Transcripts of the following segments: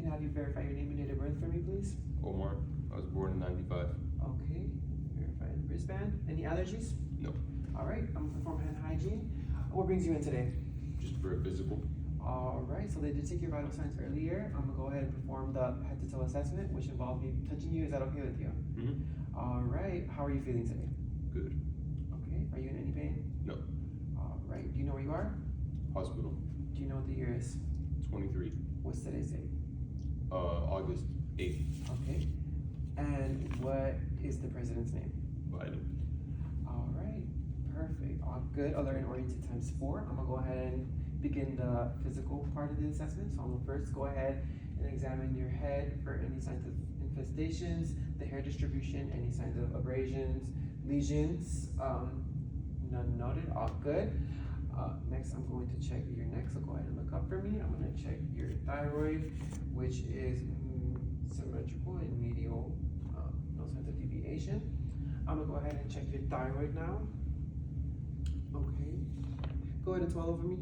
have you verify your name and date of birth for me, please? Omar. I was born in 95. Okay, verify the wristband. Any allergies? No. All right, I'm gonna perform hand hygiene. What brings you in today? Just for a physical. All right, so they did take your vital signs earlier. I'm gonna go ahead and perform the head to toe assessment, which involves me touching you. Is that okay with you? Mm-hmm. All right, how are you feeling today? Good. Okay, are you in any pain? No. All right, do you know where you are? Hospital. Do you know what the year is? 23. What's today's date? August 8th. Okay, and what is the president's name? Biden. All right, perfect. All good. Alert and oriented times 4. I'm gonna go ahead and begin the physical part of the assessment. So I'm gonna first go ahead and examine your head for any signs of infestations, the hair distribution, any signs of abrasions, lesions. None noted. All good. Next, I'm going to check your neck. So go ahead and look up for me. I'm gonna check your thyroid, which is symmetrical and medial. No signs of deviation. I'm gonna go ahead and check your thyroid now. Okay. Go ahead and swallow for me.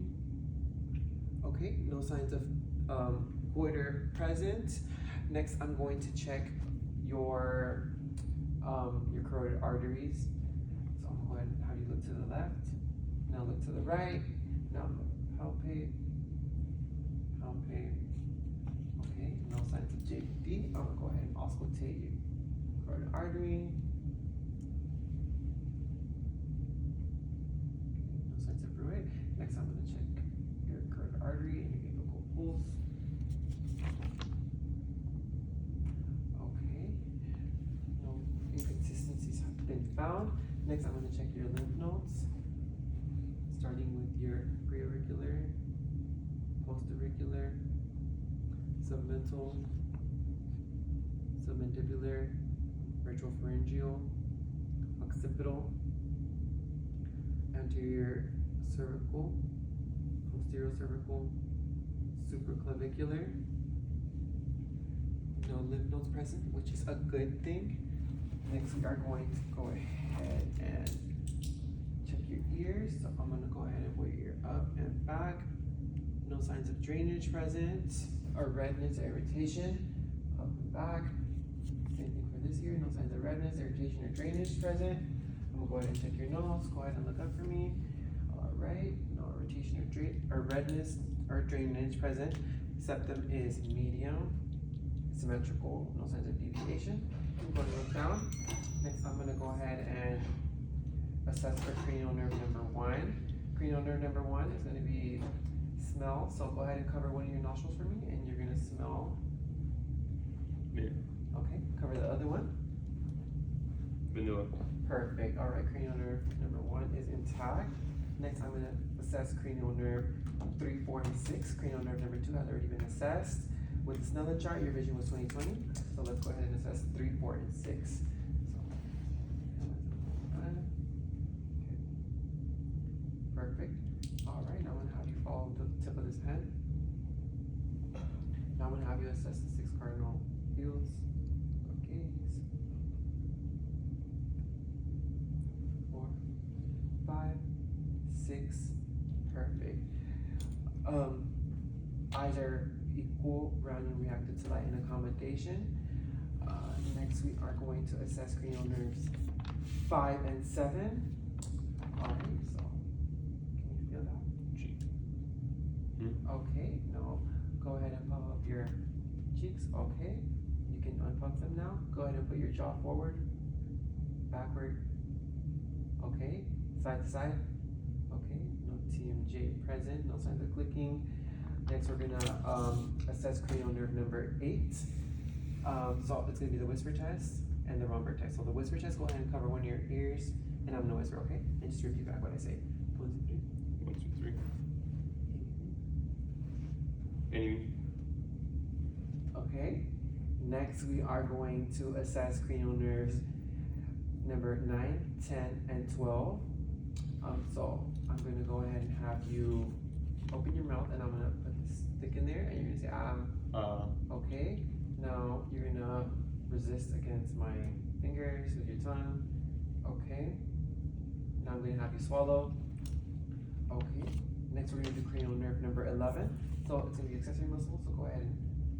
Okay, no signs of goiter present. Next, I'm going to check your carotid arteries. So I'm going to go ahead and have you look to the left. Now look to the right. Now palpate. Palpate. Okay, no signs of JD. I'm gonna go ahead and auscultate your carotid artery. No signs of fluid. Next, I'm gonna check your carotid artery and your apical pulse. Okay, no inconsistencies have been found. Next, I'm gonna check your lymph nodes, starting with your preauricular, postauricular, submental, submandibular, retropharyngeal, occipital, anterior cervical, posterior cervical, supraclavicular. No lymph nodes present, which is a good thing. Next, we are going to go ahead and check your ears. So I'm gonna go ahead and put your ear up and back. No signs of drainage present, or redness, or irritation. Up and back. Same thing for this ear. No signs of redness, irritation, or drainage present. I'm gonna go ahead and check your nose. Go ahead and look up for me. All right. No irritation or redness or drainage present. Septum is medium, symmetrical. No signs of deviation. I'm going to look down. Next, I'm going to go ahead and assess for cranial nerve number 1. Cranial nerve number 1 is going to be smell. So go ahead and cover one of your nostrils for me, and you're going to smell. Mint. Okay. Cover the other one. Vanilla. Perfect. All right. Cranial nerve number 1 is intact. Next, I'm going to assess cranial nerve 3, 4, and 6. Cranial nerve number 2 has already been assessed. With the Snellen chart, your vision was 20/20. So let's go ahead and assess 3, 4, and 6. So, okay. Perfect. All right, now I'm gonna have you follow the tip of this pen. Now I'm gonna have you assess the 6 cardinal fields. Okay. 4, 5, 6. Perfect. Eyes are equal, round, and reactive to light and accommodation. Next, we are going to assess cranial nerves 5 and 7. All right, so can you feel that? G. Okay, now go ahead and puff up your cheeks. Okay, you can unpuff them now. Go ahead and put your jaw forward, backward. Okay, side to side. Okay, no TMJ present, no signs of clicking. Next, we're gonna assess cranial nerve number 8. So it's gonna be the whisper test and the rumbar test. So the whisper test, go ahead and cover one of your ears, and I'm gonna whisper, okay? And just repeat back what I say. 1, 2, 3. 1, 2, 3. Any. Okay. Next, we are going to assess cranial nerves number 9, 10, and 12. So I'm gonna go ahead and have you open your mouth, and I'm gonna put this stick in there, and you're gonna say, okay. Now you're gonna resist against my fingers with your tongue. Okay. Now I'm gonna have you swallow. Okay. Next we're gonna do cranial nerve number 11. So it's gonna be accessory muscle, so go ahead and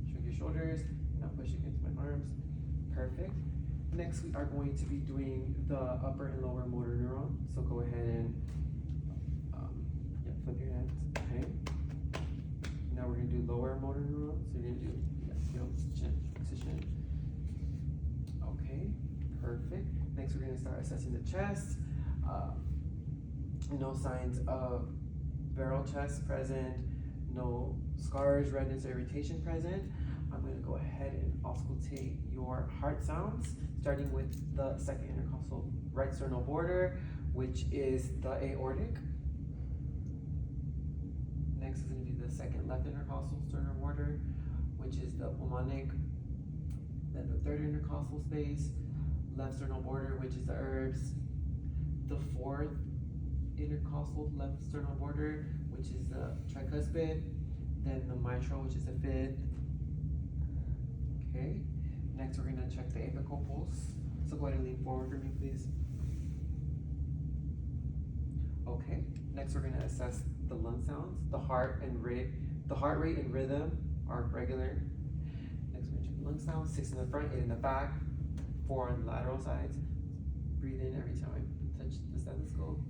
shrink your shoulders. Now push against my arms. Perfect. Next, we are going to be doing the upper and lower motor neuron. So go ahead and flip your hands. Okay. Now we're gonna do lower motor neuron. So you're gonna do heel to chin. Okay. Perfect. Next, we're gonna start assessing the chest. No signs of barrel chest present. No scars, redness, or irritation present. I'm going to go ahead and auscultate your heart sounds, starting with the second intercostal right sternal border, which is the aortic. Next is going to be the second left intercostal sternal border, which is the pulmonic. Then the third intercostal space, left sternal border, which is the herbs. The fourth intercostal left sternal border, which is the tricuspid. Then the mitral, which is the fifth. Okay. Next, we're gonna check the apical pulse. So go ahead and lean forward for me, please. Okay. Next, we're gonna assess the lung sounds. The heart rate and rhythm are regular. Next, we're gonna check the lung sounds. 6 in the front, 8 in the back, 4 on the lateral sides. Breathe in every time. Touch the stethoscope.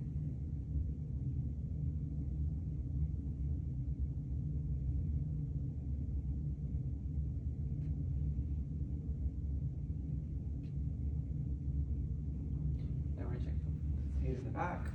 In the back.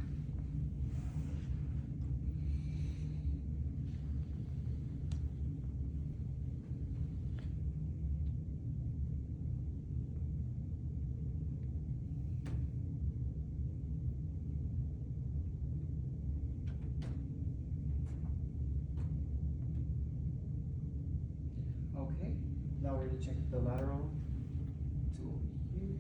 Okay, now we're going to check the lateral tool here.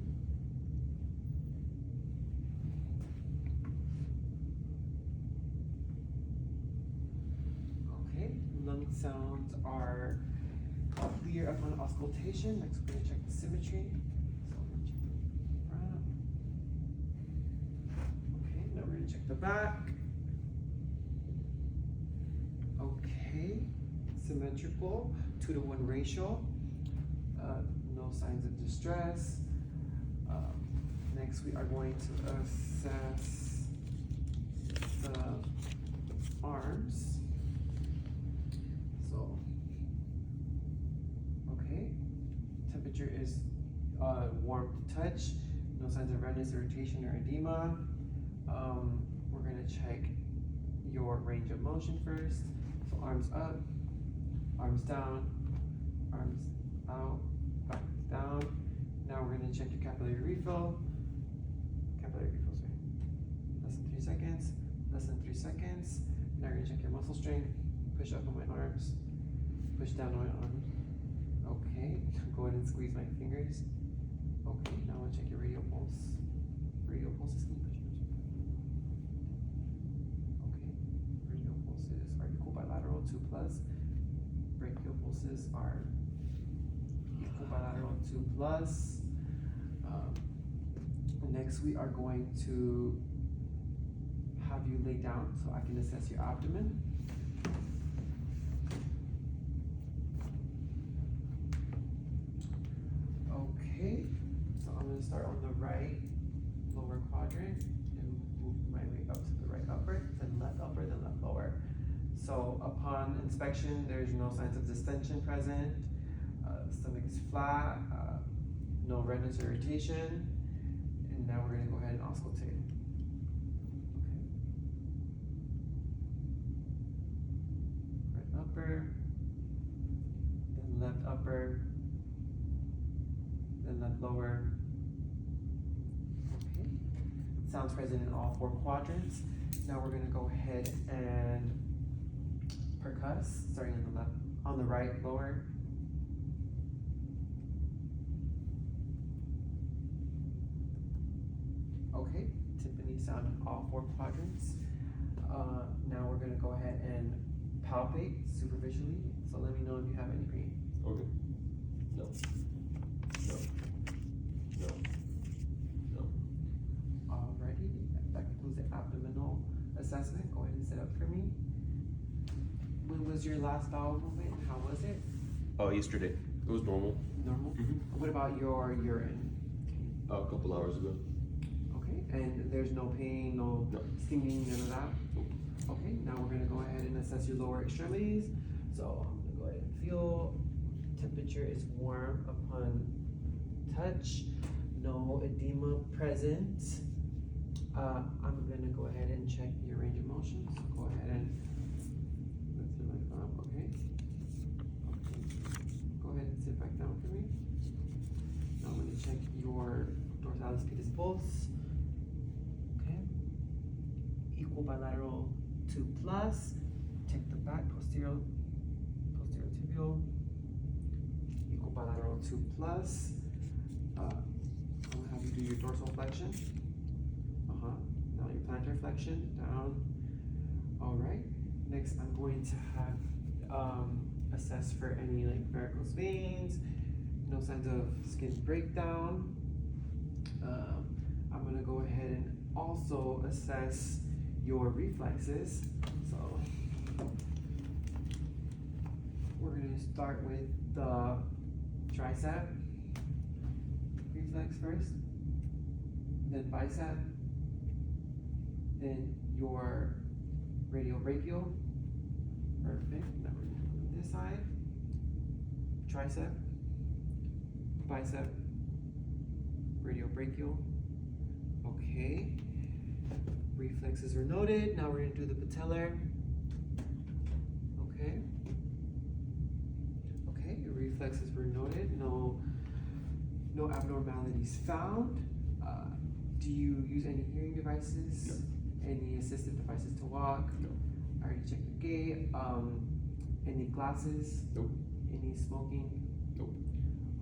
Lung sounds are clear upon auscultation. Next, we're going to check the symmetry. So I'm going to check the front. Okay, now we're going to check the back. Okay, symmetrical, 2-to-1 ratio. No signs of distress. Next, we are going to assess the arms. Temperature is warm to touch, no signs of redness, irritation, or edema. We're going to check your range of motion first. So arms up, arms down, arms out, back down. Now we're going to check your capillary refill. Less than 3 seconds, less than 3 seconds. Now we're going to check your muscle strength. Push up on my arms, push down on my arms. Okay, go ahead and squeeze my fingers. Okay, now I'll check your radial pulse. Radial pulses, can you push? Okay, radial pulses are equal bilateral 2+. Brachial pulses are equal bilateral 2+. Next, we are going to have you lay down so I can assess your abdomen. Okay, so I'm going to start on the right lower quadrant and move my way up to the right upper, then left lower. So upon inspection, there's no signs of distension present. Stomach is flat, no redness or irritation. And now we're going to go ahead and auscultate. Okay. Right upper, then left upper, then left lower. Okay. Sounds present in all 4 quadrants. Now we're going to go ahead and percuss, starting on the right lower. Okay, timpani sound in all 4 quadrants. Now we're going to go ahead and palpate superficially. So let me know if you have any pain. Okay. No. No. No. No. Alrighty, that concludes the abdominal assessment. Go ahead and sit up for me. When was your last bowel movement and how was it? Yesterday. It was normal. Normal? What about your urine? A couple hours ago. Okay, and there's no pain, no stinging, none of that? Okay, now we're gonna go ahead and assess your lower extremities. So I'm gonna go ahead and feel. Temperature is warm upon touch. No edema present. I'm gonna go ahead and check your range of motion. So go ahead and lift your leg up, okay? Go ahead and sit back down for me. Now I'm gonna check your dorsalis pedis pulse. Okay. Equal bilateral 2+. Check the back, posterior tibial. Equal bilateral 2+. I'm gonna have you do your dorsal flexion. Now your plantar flexion, down. All right. Next, I'm going to have assess for any like varicose veins, no signs of skin breakdown. I'm gonna go ahead and also assess your reflexes. So we're gonna start with the tricep reflex first, then bicep, then your radial brachial. Perfect. Now we're gonna go on this side. Tricep, bicep, radial brachial. Okay. Reflexes are noted. Now we're gonna do the patellar. Okay. Okay, your reflexes were noted. No abnormalities found. Do you use any hearing devices? No. Any assistive devices to walk? No. I already checked your gait. Any glasses? Nope. Any smoking? Nope.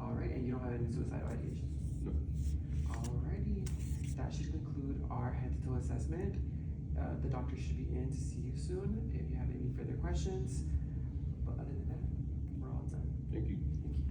Alright, and you don't have any suicidal ideation? No. Alrighty, that should conclude our head to toe assessment. The doctor should be in to see you soon. If you have any further questions,